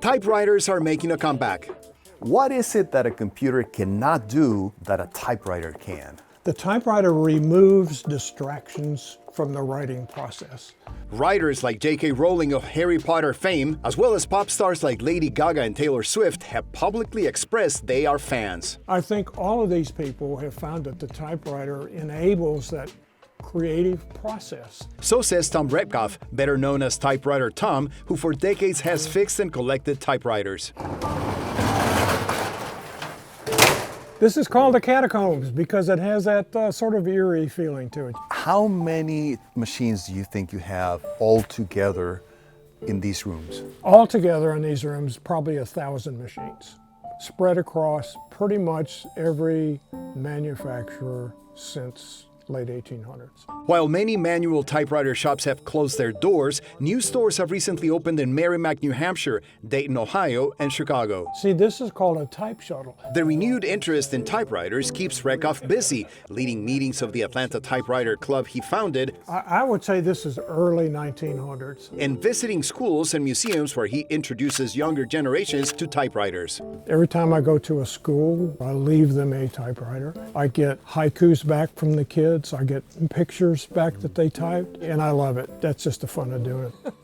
Typewriters are making a comeback. What is it that a computer cannot do that a typewriter can? The typewriter removes distractions from the writing process. Writers like J.K. Rowling of Harry Potter fame, as well as pop stars like Lady Gaga and Taylor Swift, have publicly expressed they are fans. I think all of these people have found that the typewriter enables that creative process. So says Tom Redkoff, better known as Typewriter Tom, who for decades has fixed and collected typewriters. This is called the catacombs because it has that sort of eerie feeling to it. How many machines do you think you have all together in these rooms? Altogether in these rooms, probably 1,000 machines, spread across pretty much every manufacturer since late 1800s. While many manual typewriter shops have closed their doors, new stores have recently opened in Merrimack, New Hampshire, Dayton, Ohio, and Chicago. See, this is called a type shuttle. The renewed interest in typewriters keeps Redkoff busy, leading meetings of the Atlanta Typewriter Club he founded, I would say this is early 1900s. and visiting schools and museums where he introduces younger generations to typewriters. Every time I go to a school, I leave them a typewriter. I get haikus back from the kids. I get pictures back that they typed, and I love it. That's just the fun of doing it.